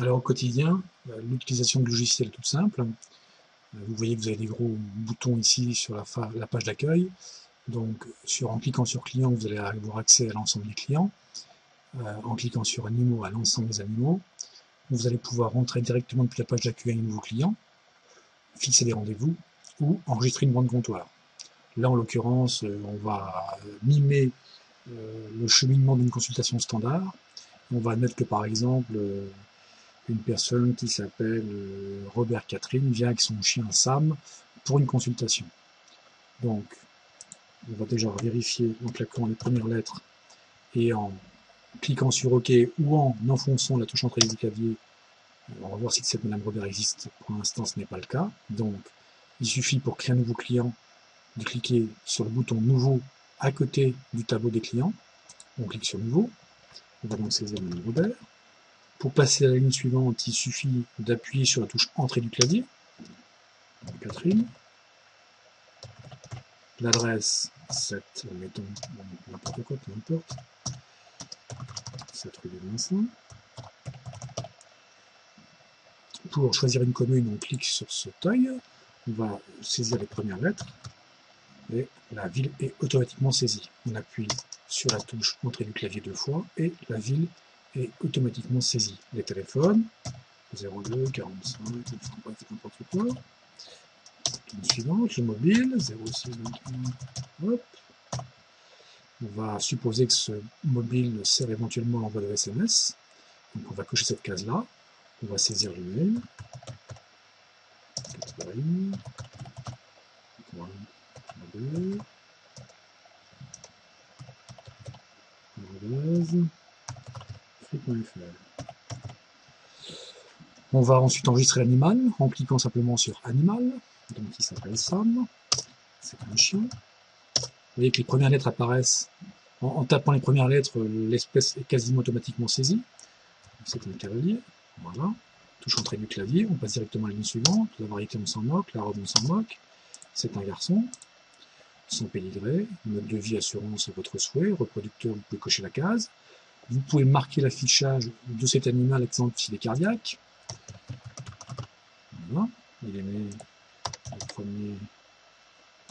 Alors au quotidien, l'utilisation du logiciel est toute simple. Vous voyez que vous avez des gros boutons ici sur la page d'accueil. Donc en cliquant sur client, vous allez avoir accès à l'ensemble des clients. En cliquant sur animaux, à l'ensemble des animaux. Vous allez pouvoir rentrer directement depuis la page d'accueil un nouveau client, fixer des rendez-vous ou enregistrer une bande comptoir. Là en l'occurrence, on va mimer le cheminement d'une consultation standard. On va admettre que par exemple, une personne qui s'appelle Robert Catherine vient avec son chien Sam pour une consultation. Donc, on va déjà vérifier en claquant les premières lettres et en cliquant sur OK ou en enfonçant la touche entrée du clavier. On va voir si cette Madame Robert existe. Pour l'instant, ce n'est pas le cas. Donc, il suffit pour créer un nouveau client de cliquer sur le bouton Nouveau à côté du tableau des clients. On clique sur Nouveau. On va donc saisir Madame Robert. Pour passer à la ligne suivante, il suffit d'appuyer sur la touche Entrée du clavier. Catherine. L'adresse 7, mettons n'importe quoi, peu importe. 7 rue des Vincent. Pour choisir une commune, on clique sur ce œil. On va saisir les premières lettres. Et la ville est automatiquement saisie. On appuie sur la touche Entrée du clavier 2 fois et la ville est automatiquement saisie. Les téléphones, 02, 45, n'importe quoi. Suivante, le mobile, 06, 21, hop. On va supposer que ce mobile sert éventuellement à l'envoi de SMS. Donc on va cocher cette case-là. On va saisir le mail. Catherine. 2. Free.fr. On va ensuite enregistrer l'animal en cliquant simplement sur Animal, donc il s'appelle Sam, c'est un chien. Vous voyez que les premières lettres apparaissent, en tapant les premières lettres, l'espèce est quasiment automatiquement saisie. C'est un cavalier, voilà. Touche entrée du clavier, on passe directement à la ligne suivante, la variété on s'en moque, la robe on s'en moque, c'est un garçon, son pédigré, mode de vie, assurance à votre souhait, reproducteur, vous pouvez cocher la case. Vous pouvez marquer l'affichage de cet animal, exemple s'il est cardiaque. Voilà. Il est né le 1er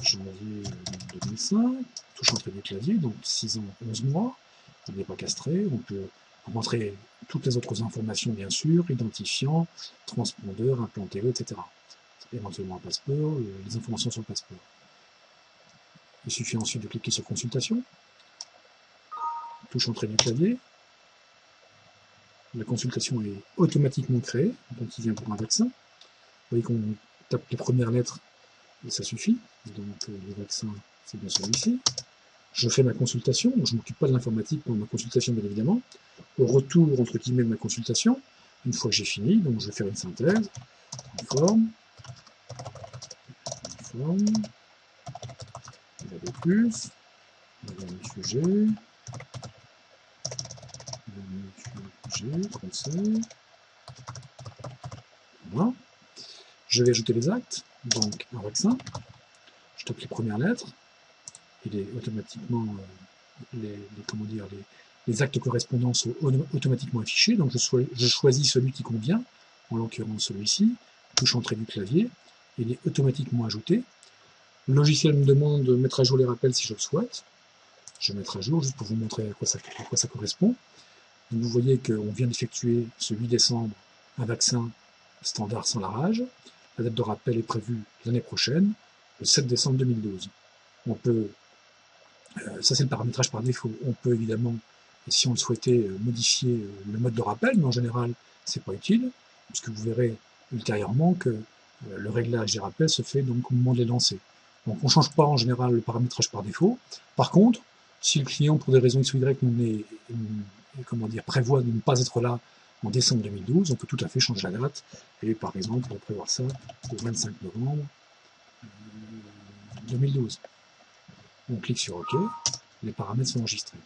janvier 2005. Touche entrée du clavier, donc 6 ans, 11 mois. Il n'est pas castré. On peut rentrer toutes les autres informations, bien sûr, identifiant, transpondeur, implanté, etc. Éventuellement un passeport, les informations sur le passeport. Il suffit ensuite de cliquer sur consultation. Touche entrée du clavier. La consultation est automatiquement créée, donc il vient pour un vaccin. Vous voyez qu'on tape les premières lettres et ça suffit. Donc le vaccin, c'est bien celui-ci. Je fais ma consultation, donc je ne m'occupe pas de l'informatique pour ma consultation, bien évidemment. Au retour, entre guillemets, de ma consultation, une fois que j'ai fini, donc je vais faire une synthèse. Forme. Il y a des plus. Il y a un sujet. Conseil. Voilà. Je vais ajouter les actes, donc un vaccin. Je tape les premières lettres. Il est automatiquement, les actes correspondants sont automatiquement affichés. Donc je choisis celui qui convient, en l'occurrence celui-ci. Touche entrée du clavier. Il est automatiquement ajouté. Le logiciel me demande de mettre à jour les rappels si je le souhaite. Je vais mettre à jour juste pour vous montrer à quoi ça correspond. Donc vous voyez qu'on vient d'effectuer ce 8 décembre un vaccin standard sans la rage. La date de rappel est prévue l'année prochaine, le 7 décembre 2012. On peut, ça c'est le paramétrage par défaut, on peut évidemment, si on le souhaitait, modifier le mode de rappel, mais en général c'est pas utile, puisque vous verrez ultérieurement que le réglage des rappels se fait donc au moment de les lancer. Donc on ne change pas en général le paramétrage par défaut. Par contre, si le client, pour des raisons X ou Y, prévoit de ne pas être là en décembre 2012, on peut tout à fait changer la date, et par exemple, on va prévoir ça au 25 novembre 2012. On clique sur OK, les paramètres sont enregistrés.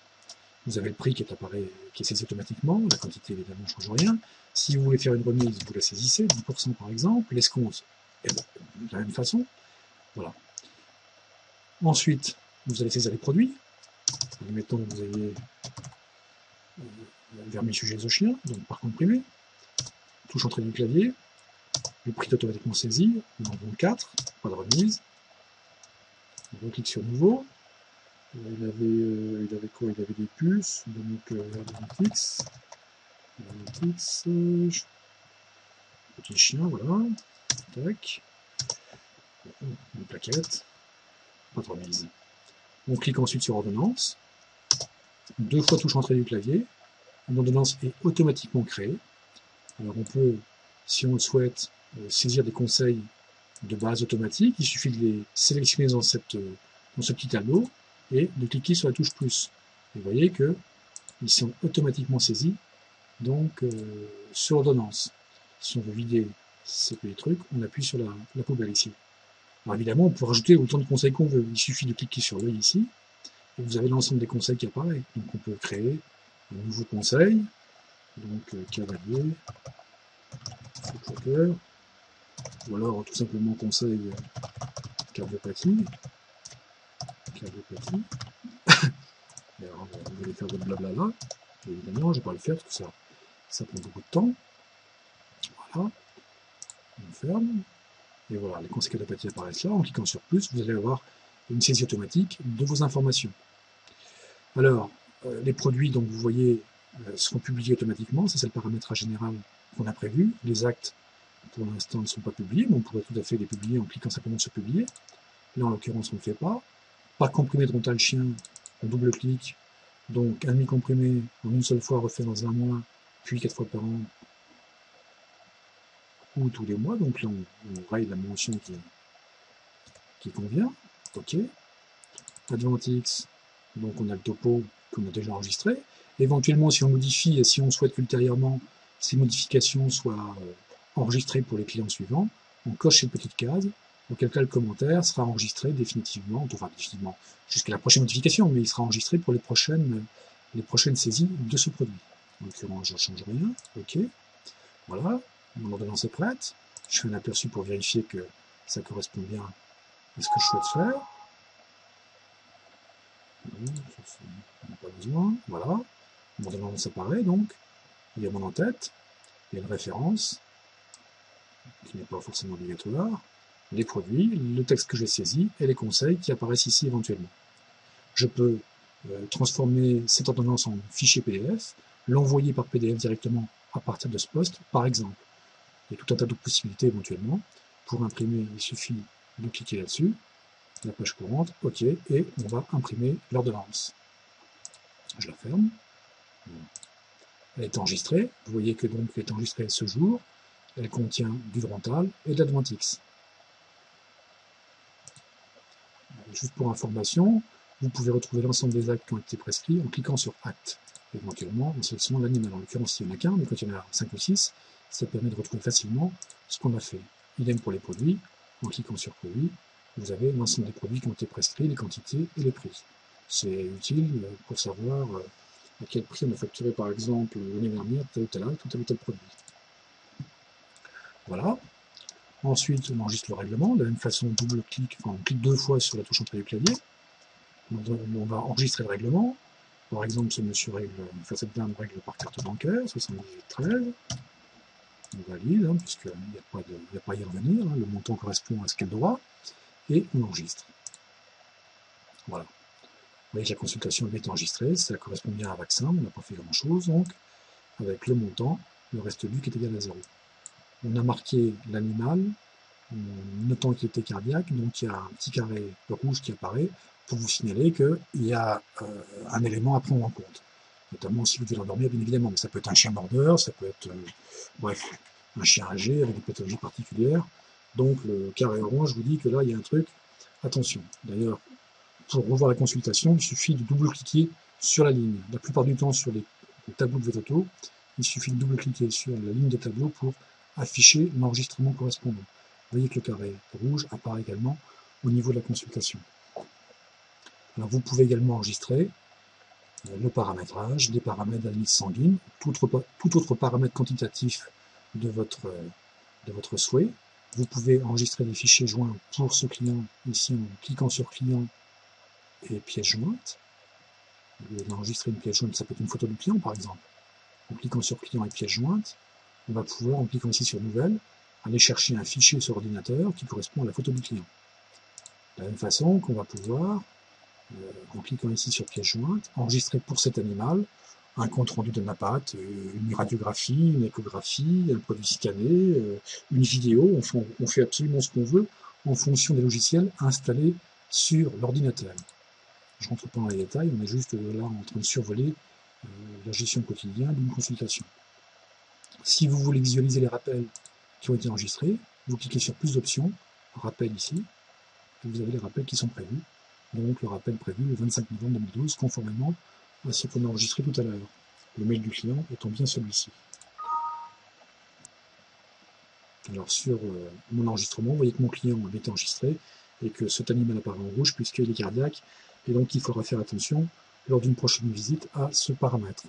Vous avez le prix qui est saisi automatiquement, la quantité évidemment ne change rien. Si vous voulez faire une remise, vous la saisissez, 10% par exemple, l'escompte, de la même façon. Voilà. Ensuite, vous allez saisir les produits. Admettons que vous ayez vermifugeuse au chien, donc par comprimé. touche entrée du clavier, le prix est automatiquement saisi, on en donne 4, pas de remise, on reclique sur nouveau, il avait quoi? Il avait des puces, donc Advantix, petit chien, voilà, tac, une plaquette, pas de remise. On clique ensuite sur ordonnance, 2 fois touche entrée du clavier, une ordonnance est automatiquement créée. Alors on peut, si on le souhaite, saisir des conseils de base automatique, il suffit de les sélectionner dans ce petit tableau et de cliquer sur la touche plus. Et vous voyez qu'ils sont automatiquement saisis donc sur ordonnance. Si on veut vider ces petits trucs, on appuie sur la poubelle ici. Alors évidemment, on peut rajouter autant de conseils qu'on veut. Il suffit de cliquer sur l'œil ici et vous avez l'ensemble des conseils qui apparaissent. Donc on peut créer un nouveau conseil, donc cavalier, footlocker, ou alors tout simplement conseil cardiopathie. Et alors, vous allez faire votre blabla. Et évidemment, je ne vais pas le faire parce que ça prend beaucoup de temps. Voilà, on ferme. Et voilà, les conseils cardiopathie apparaissent là. En cliquant sur plus, vous allez avoir une saisie automatique de vos informations. Alors, les produits, donc vous voyez, seront publiés automatiquement. Ça, c'est le paramétrage général qu'on a prévu. Les actes, pour l'instant, ne sont pas publiés, mais on pourrait tout à fait les publier en cliquant simplement sur publier. Là, en l'occurrence, on ne le fait pas. Pas comprimé de Rontal Chien, on double-clique. Donc, un demi-comprimé en une seule fois refait dans un mois, puis 4 fois par an, ou tous les mois. Donc là, on raye la mention qui convient. OK. Advantix, donc on a le topo qu'on a déjà enregistré. Éventuellement, si on modifie et si on souhaite qu'ultérieurement ces modifications soient enregistrées pour les clients suivants, on coche cette petite case, auquel cas le commentaire sera enregistré définitivement, enfin définitivement, jusqu'à la prochaine modification, mais il sera enregistré pour les prochaines saisies de ce produit. En l'occurrence, je ne change rien. OK. Voilà, mon ordonnance est prête. Je fais un aperçu pour vérifier que ça correspond bien à ce que je souhaite faire. On n'a pas besoin. Voilà, mon ordonnance apparaît donc. Il y a mon en-tête, il y a une référence, qui n'est pas forcément obligatoire, les produits, le texte que j'ai saisi et les conseils qui apparaissent ici éventuellement. Je peux transformer cette ordonnance en fichier PDF, l'envoyer par PDF directement à partir de ce poste, par exemple. Il y a tout un tas de possibilités éventuellement. Pour imprimer, il suffit de cliquer là-dessus, la page courante, OK, et on va imprimer l'ordonnance. Je la ferme. Elle est enregistrée. Vous voyez que donc elle est enregistrée ce jour. Elle contient du Drontal et de l'Advantix. Juste pour information, vous pouvez retrouver l'ensemble des actes qui ont été prescrits en cliquant sur Acte. Éventuellement, en sélectionnant l'animal. En l'occurrence, il n'y en a qu'un, mais quand il y en a 5 ou 6, ça permet de retrouver facilement ce qu'on a fait. Idem pour les produits. En cliquant sur Produits, vous avez l'ensemble des produits qui ont été prescrits, les quantités et les prix. C'est utile pour savoir à quel prix on a facturé, par exemple, l'année dernière, tel ou tel acte ou tel produit. Voilà. Ensuite, on enregistre le règlement. De la même façon, double-clic, enfin, on clique 2 fois sur la touche entrée du clavier. On va enregistrer le règlement. Par exemple, ce monsieur règle, cette dame règle par carte bancaire, 78,13. On valide, hein, puisqu'il n'y a pas à y revenir. Hein, le montant correspond à ce qu'elle doit. Et on enregistre. Voilà. Vous voyez que la consultation est enregistrée. Ça correspond bien à un vaccin. On n'a pas fait grand-chose. Donc, avec le montant, le reste du qui est égal à 0. On a marqué l'animal, notant qu'il était cardiaque, donc il y a un petit carré rouge qui apparaît pour vous signaler qu'il y a un élément à prendre en compte. Notamment si vous devez l'endormir, bien évidemment, mais ça peut être un chien mordeur, ça peut être bref, un chien âgé avec des pathologies particulières. Donc le carré orange vous dit que là, il y a un truc, attention. D'ailleurs, pour revoir la consultation, il suffit de double-cliquer sur la ligne. La plupart du temps, sur les tableaux de votre auto, il suffit de double-cliquer sur la ligne de tableau pour afficher l'enregistrement correspondant. Vous voyez que le carré rouge apparaît également au niveau de la consultation. Alors vous pouvez également enregistrer le paramétrage, des paramètres d'analyse sanguine, tout autre paramètre quantitatif de votre souhait. Vous pouvez enregistrer des fichiers joints pour ce client, ici en cliquant sur client et pièce jointe. Vous pouvez enregistrer une pièce jointe, ça peut être une photo du client par exemple. En cliquant sur client et pièce jointe, on va pouvoir, en cliquant ici sur Nouvelle, aller chercher un fichier sur l'ordinateur qui correspond à la photo du client. De la même façon qu'on va pouvoir, en cliquant ici sur pièce jointe, enregistrer pour cet animal un compte rendu de ma pâte, une radiographie, une échographie, un produit scanné, une vidéo. On fait absolument ce qu'on veut en fonction des logiciels installés sur l'ordinateur. Je ne rentre pas dans les détails, on est juste là en train de survoler la gestion quotidienne d'une consultation. Si vous voulez visualiser les rappels qui ont été enregistrés, vous cliquez sur plus d'options, rappel ici, et vous avez les rappels qui sont prévus. Donc le rappel prévu le 25 novembre 2012, conformément à ce qu'on a enregistré tout à l'heure. Le mail du client étant bien celui-ci. Alors sur mon enregistrement, vous voyez que mon client a été enregistré et que cet animal apparaît en rouge puisqu'il est cardiaque, et donc il faudra faire attention lors d'une prochaine visite à ce paramètre.